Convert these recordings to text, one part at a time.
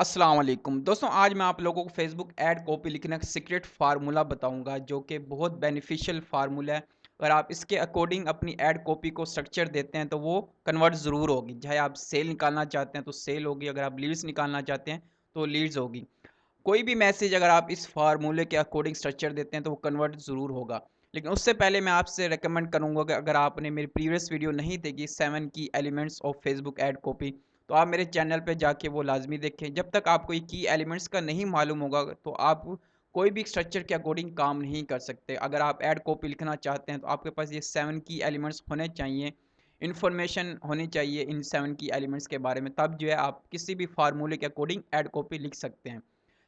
अस्सलाम वालेकुम दोस्तों, आज मैं आप लोगों को फेसबुक ऐड कॉपी लिखने का सीक्रेट फार्मूला बताऊंगा जो कि बहुत बेनिफिशियल फार्मूला है। अगर आप इसके अकॉर्डिंग अपनी ऐड कॉपी को स्ट्रक्चर देते हैं तो वो कन्वर्ट ज़रूर होगी। चाहे आप सेल निकालना चाहते हैं तो सेल होगी, अगर आप लीड्स निकालना चाहते हैं तो लीड्स होगी। कोई भी मैसेज अगर आप इस फार्मूले के अकॉर्डिंग स्ट्रक्चर देते हैं तो वो कन्वर्ट ज़रूर होगा। लेकिन उससे पहले मैं आपसे रेकमेंड करूँगा कि अगर आपने मेरी प्रीवियस वीडियो नहीं देखी 7 की elements of Facebook ad copy, तो आप मेरे चैनल पे जाके वो लाज़मी देखें। जब तक आपको ये की एलिमेंट्स का नहीं मालूम होगा तो आप कोई भी स्ट्रक्चर के अकॉर्डिंग काम नहीं कर सकते। अगर आप ऐड कॉपी लिखना चाहते हैं तो आपके पास ये 7 की एलिमेंट्स होने चाहिए, इन्फॉर्मेशन होनी चाहिए इन 7 की एलिमेंट्स के बारे में, तब जो है आप किसी भी फार्मूले के अकॉर्डिंग ऐड कॉपी लिख सकते हैं।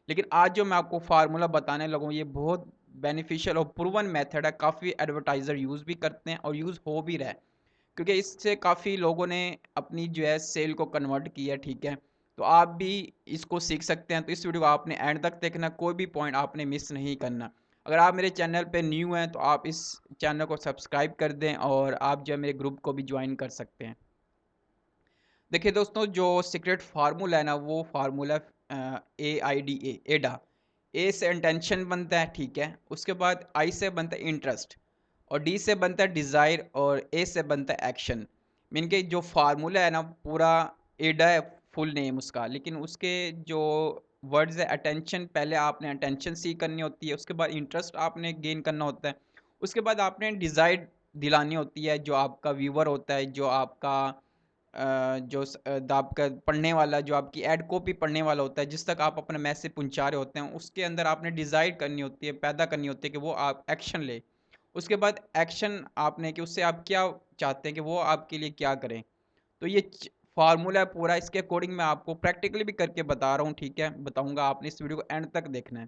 लेकिन आज जो मैं आपको फार्मूला बताने लगा हूँ ये बहुत बेनिफिशियल और प्रूवन मेथड है। काफ़ी एडवर्टाइज़र यूज़ भी करते हैं और यूज़ हो भी रहा है, क्योंकि इससे काफ़ी लोगों ने अपनी जो है सेल को कन्वर्ट किया है, ठीक है? तो आप भी इसको सीख सकते हैं। तो इस वीडियो को आपने एंड तक देखना, कोई भी पॉइंट आपने मिस नहीं करना। अगर आप मेरे चैनल पे न्यू हैं तो आप इस चैनल को सब्सक्राइब कर दें और आप जो है मेरे ग्रुप को भी ज्वाइन कर सकते हैं। देखिए दोस्तों, जो सीक्रेट फार्मूला है ना, वो फार्मूला AIDA, एडा। ए से इंटेंशन बनता है, ठीक है? उसके बाद आई से बनता है इंटरेस्ट, और डी से बनता है डिज़ायर, और ए से बनता है एक्शन। मीन के जो फार्मूला है ना पूरा, एडा है फुल नेम उसका, लेकिन उसके जो वर्ड्स है, अटेंशन, पहले आपने अटेंशन सी करनी होती है, उसके बाद इंटरेस्ट आपने गेन करना होता है, उसके बाद आपने डिज़ायर दिलानी होती है। जो आपका व्यूअर होता है, जो आपका आपका पढ़ने वाला, जो आपकी ऐड कॉपी पढ़ने वाला होता है, जिस तक आप अपना मैसेज पहुंचा रहे होते हैं, उसके अंदर आपने डिज़ाइड करनी होती है, पैदा करनी होती है कि वो आप एक्शन ले। उसके बाद एक्शन आपने कि उससे आप क्या चाहते हैं कि वो आपके लिए क्या करें। तो ये फार्मूला है पूरा, इसके अकॉर्डिंग मैं आपको प्रैक्टिकली भी करके बता रहा हूँ, ठीक है? बताऊंगा, आपने इस वीडियो को एंड तक देखना है।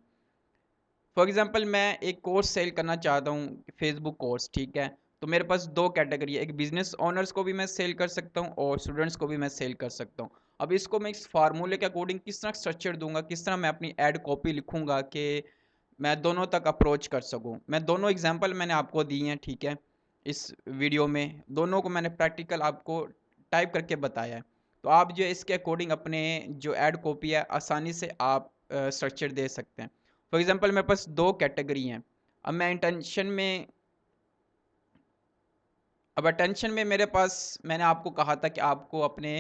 फॉर एग्जांपल मैं एक कोर्स सेल करना चाहता हूँ, फेसबुक कोर्स, ठीक है? तो मेरे पास दो कैटेगरी है, एक बिजनेस ओनर्स को भी मैं सेल कर सकता हूँ और स्टूडेंट्स को भी मैं सेल कर सकता हूँ। अब इसको मैं इस फार्मूले के अकॉर्डिंग किस तरह स्ट्रक्चर दूंगा, किस तरह मैं अपनी एड कॉपी लिखूंगा कि मैं दोनों तक अप्रोच कर सकूं। मैं दोनों एग्जांपल मैंने आपको दिए हैं, ठीक है? इस वीडियो में दोनों को मैंने प्रैक्टिकल आपको टाइप करके बताया है। तो आप जो है इसके अकॉर्डिंग अपने जो एड कॉपी है आसानी से आप स्ट्रक्चर दे सकते हैं। फॉर एग्जांपल मेरे पास दो कैटेगरी हैं। अब मैं इंटेंशन में अब अटेंशन में मेरे पास, मैंने आपको कहा था कि आपको अपने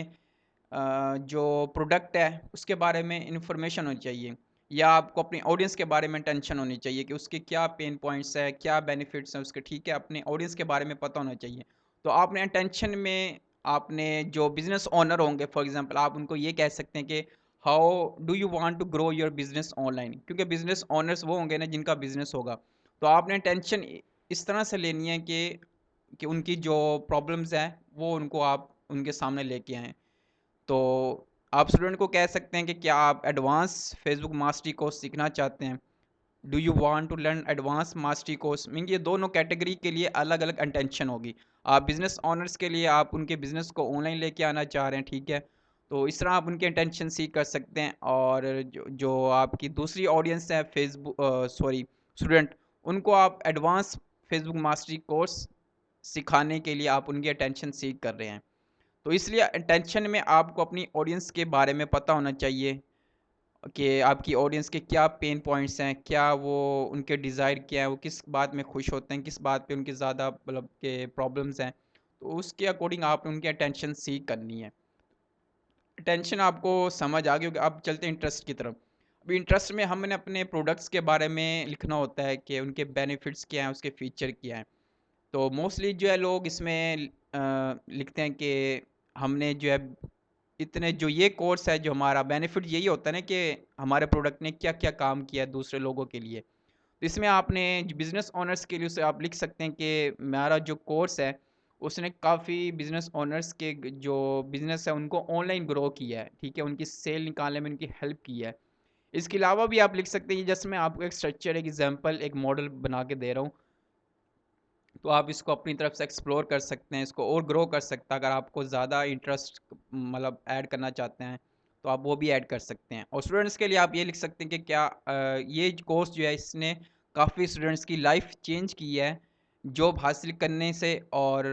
जो प्रोडक्ट है उसके बारे में इंफॉर्मेशन होनी चाहिए, या आपको अपनी ऑडियंस के बारे में टेंशन होनी चाहिए कि उसके क्या पेन पॉइंट्स है, क्या बेनिफिट्स हैं उसके, ठीक है? अपने ऑडियंस के बारे में पता होना चाहिए। तो आपने अटेंशन में आपने जो बिजनेस ओनर होंगे, फॉर एग्जांपल आप उनको ये कह सकते हैं कि how do you want to grow your business online, क्योंकि बिजनेस ओनर्स वो होंगे ना जिनका बिजनेस होगा। तो आपने टेंशन इस तरह से लेनी है कि उनकी जो प्रॉब्लम्स हैं वो उनको आप उनके सामने लेके आएँ। तो आप स्टूडेंट को कह सकते हैं कि क्या आप एडवांस फेसबुक मास्टरी कोर्स सीखना चाहते हैं? Do you want to learn advance mastery course? Mean ये दोनों कैटेगरी के लिए अलग अलग इंटेंशन होगी। आप बिजनेस ओनर्स के लिए आप उनके बिजनेस को ऑनलाइन लेके आना चाह रहे हैं, ठीक है? तो इस तरह आप उनके इंटेंशन सीख कर सकते हैं। और जो आपकी दूसरी ऑडियंस है, फेसबुक सॉरी स्टूडेंट, उनको आप एडवांस फेसबुक मास्टरी कोर्स सिखाने के लिए आप उनकी अटेंशन सीख कर रहे हैं। तो इसलिए अटेंशन में आपको अपनी ऑडियंस के बारे में पता होना चाहिए कि आपकी ऑडियंस के क्या पेन पॉइंट्स हैं, क्या वो उनके डिज़ायर क्या है, वो किस बात में खुश होते हैं, किस बात पे उनकी ज़्यादा मतलब के प्रॉब्लम्स हैं। तो उसके अकॉर्डिंग आपने उनकी अटेंशन सीख करनी है। अटेंशन आपको समझ आ गई होगी, अब चलते हैं इंटरेस्ट की तरफ। अब इंटरेस्ट में हमने अपने प्रोडक्ट्स के बारे में लिखना होता है कि उनके बेनिफिट्स क्या हैं, उसके फीचर क्या हैं। तो मोस्टली जो है लोग इसमें लिखते हैं कि हमने जो है इतने जो ये कोर्स है, जो हमारा बेनिफिट यही होता है ना कि हमारे प्रोडक्ट ने क्या क्या काम किया है दूसरे लोगों के लिए। तो इसमें आपने बिजनेस ओनर्स के लिए उसे आप लिख सकते हैं कि हमारा जो कोर्स है उसने काफ़ी बिजनेस ओनर्स के जो बिजनेस है उनको ऑनलाइन ग्रो किया है, ठीक है? उनकी सेल निकालने में उनकी हेल्प की है। इसके अलावा भी आप लिख सकते हैं, जैसे मैं आपको एक स्ट्रक्चर, एक एग्जांपल, एक मॉडल बना के दे रहा हूँ, तो आप इसको अपनी तरफ से एक्सप्लोर कर सकते हैं, इसको और ग्रो कर सकते हैं। अगर आपको ज़्यादा इंटरेस्ट मतलब ऐड करना चाहते हैं तो आप वो भी ऐड कर सकते हैं। और स्टूडेंट्स के लिए आप ये लिख सकते हैं कि क्या ये कोर्स जो है इसने काफ़ी स्टूडेंट्स की लाइफ चेंज की है, जॉब हासिल करने से और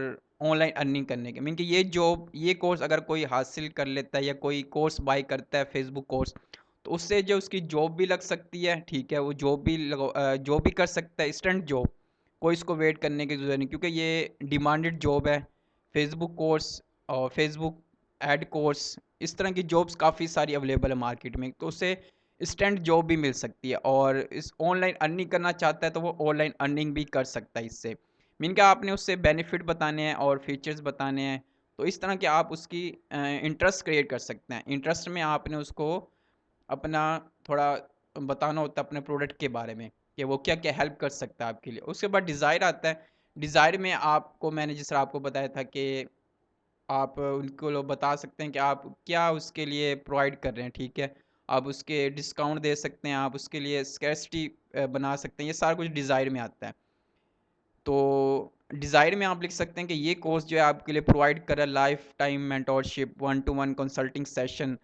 ऑनलाइन अर्निंग करने के। मीन कि ये कोर्स अगर कोई हासिल कर लेता है या कोई कोर्स बाय करता है फेसबुक कोर्स, तो उससे जो उसकी जॉब भी लग सकती है, ठीक है, वो जॉब भी कर सकता है, इंस्टेंट जॉब। कोई इसको वेट करने की ज़रूरत नहीं, क्योंकि ये डिमांडेड जॉब है। फेसबुक कोर्स और फेसबुक एड कोर्स, इस तरह की जॉब्स काफ़ी सारी अवेलेबल है मार्केट में, तो उससे इंस्टेंट जॉब भी मिल सकती है। और इस ऑनलाइन अर्निंग करना चाहता है तो वो ऑनलाइन अर्निंग भी कर सकता है इससे। मीन का आपने उससे बेनिफिट बताने हैं और फीचर्स बताने हैं, तो इस तरह के आप उसकी इंटरेस्ट क्रिएट कर सकते हैं। इंटरेस्ट में आपने उसको अपना थोड़ा बताना होता है अपने प्रोडक्ट के बारे में, कि वो क्या क्या हेल्प कर सकता है आपके लिए। उसके बाद डिज़ायर आता है। डिज़ायर में आपको मैंने जिस तरह आपको बताया था कि आप उनको लोग बता सकते हैं कि आप क्या उसके लिए प्रोवाइड कर रहे हैं, ठीक है। आप उसके डिस्काउंट दे सकते हैं, आप उसके लिए स्कैर्सिटी बना सकते हैं, ये सारा कुछ डिज़ायर में आता है। तो डिज़ायर में आप लिख सकते हैं कि ये कोर्स जो है आपके लिए प्रोवाइड कर रहा है life time mentorship, one two one consulting session,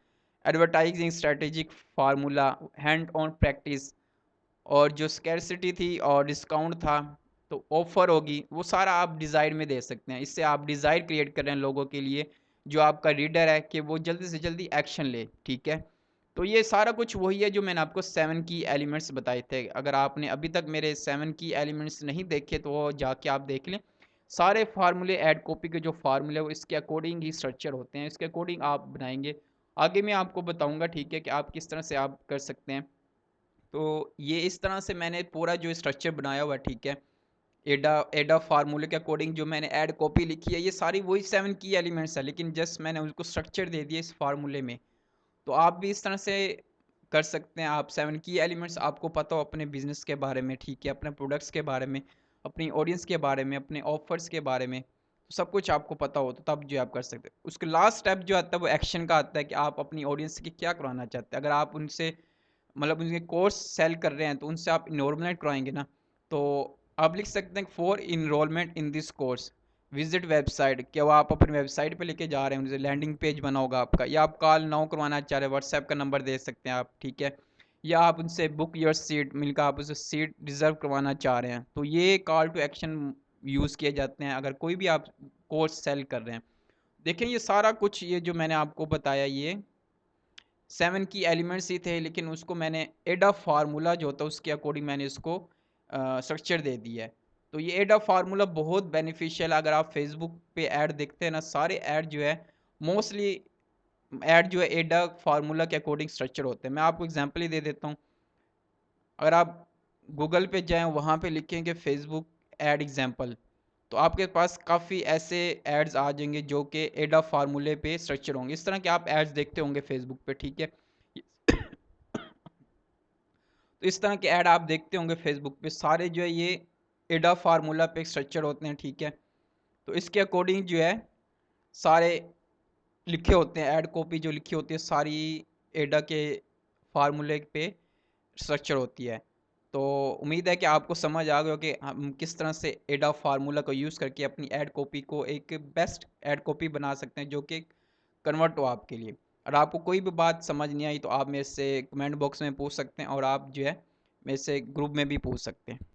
advertising strategic formula, hand on practice, और जो स्कैर्सिटी थी और डिस्काउंट था, तो ऑफ़र होगी, वो सारा आप डिज़ायर में दे सकते हैं। इससे आप डिज़ायर क्रिएट कर रहे हैं लोगों के लिए, जो आपका रीडर है, कि वो जल्दी से जल्दी एक्शन ले, ठीक है। तो ये सारा कुछ वही है जो मैंने आपको 7 की एलिमेंट्स बताए थे। अगर आपने अभी तक मेरे 7 की एलिमेंट्स नहीं देखे तो वो जाके आप देख लें। सारे फार्मूले ऐड कॉपी के जो फार्मूले वो इसके अकॉर्डिंग ही स्ट्रक्चर होते हैं, इसके अकॉर्डिंग आप बनाएँगे। आगे मैं आपको बताऊँगा, ठीक है, कि आप किस तरह से आप कर सकते हैं। तो ये इस तरह से मैंने पूरा जो स्ट्रक्चर बनाया हुआ है, ठीक है। एडा एडा फार्मूले के अकॉर्डिंग जो मैंने ऐड कॉपी लिखी है, ये सारी वही 7 की एलिमेंट्स है, लेकिन जस्ट मैंने उसको स्ट्रक्चर दे दिया इस फार्मूले में। तो आप भी इस तरह से कर सकते हैं। आप 7 की एलिमेंट्स आपको पता हो अपने बिजनेस के बारे में, ठीक है, अपने प्रोडक्ट्स के बारे में, अपनी ऑडियंस के बारे में, अपने ऑफर्स के बारे में, तो सब कुछ आपको पता हो, तो तब जो आप कर सकते हैं। उसके लास्ट स्टेप जो आता है वो एक्शन का आता है, कि आप अपनी ऑडियंस की क्या करवाना चाहते हैं। अगर आप उनसे मतलब उनके कोर्स सेल कर रहे हैं तो उनसे आप इनरोलमेंट करवाएंगे ना, तो आप लिख सकते हैं for enrollment in this course visit website, क्या वो आप अपनी वेबसाइट पे लेके जा रहे हैं, उनसे लैंडिंग पेज बना होगा आपका, या आप कॉल नाउ करवाना चाह रहे हैं, व्हाट्सएप का नंबर दे सकते हैं आप, ठीक है। या आप उनसे बुक योर सीट मिलकर आप उसे सीट रिजर्व करवाना चाह रहे हैं, तो ये कॉल टू एक्शन यूज़ किए जाते हैं अगर कोई भी आप कोर्स सेल कर रहे हैं। देखें ये सारा कुछ ये जो मैंने आपको बताया, ये 7 की एलिमेंट्स ही थे, लेकिन उसको मैंने एडा फार्मूला जो होता है उसके अकॉर्डिंग मैंने इसको स्ट्रक्चर दे दिया है। तो ये एडा फार्मूला बहुत बेनिफिशियल है। अगर आप फेसबुक पे ऐड देखते हैं ना, सारे ऐड जो है मोस्टली ऐड जो है एडा फार्मूला के अकॉर्डिंग स्ट्रक्चर होते हैं। मैं आपको एग्जांपल ही दे देता हूँ। अगर आप गूगल पे जाएँ, वहाँ पे लिखेंगे फेसबुक ऐड एग्जांपल, तो आपके पास काफ़ी ऐसे एड्स आ जाएँगे जो कि एडा फार्मूले पे स्ट्रक्चर होंगे। इस तरह के आप एड्स देखते होंगे फेसबुक पे, ठीक है। तो इस तरह के ऐड आप देखते होंगे फेसबुक पे, सारे जो है ये एडा फार्मूला पे स्ट्रक्चर होते हैं, ठीक है। तो इसके अकॉर्डिंग जो है सारे लिखे होते हैं, ऐड कॉपी जो लिखी होती है सारी एडा के फार्मूले पे स्ट्रक्चर होती है। तो उम्मीद है कि आपको समझ आ गया हो कि हम किस तरह से एडा फार्मूला को यूज़ करके अपनी ऐड कॉपी को एक बेस्ट ऐड कॉपी बना सकते हैं जो कि कन्वर्ट हो आपके लिए। और आपको कोई भी बात समझ नहीं आई तो आप मेरे से कमेंट बॉक्स में पूछ सकते हैं, और आप जो है मेरे से ग्रुप में भी पूछ सकते हैं।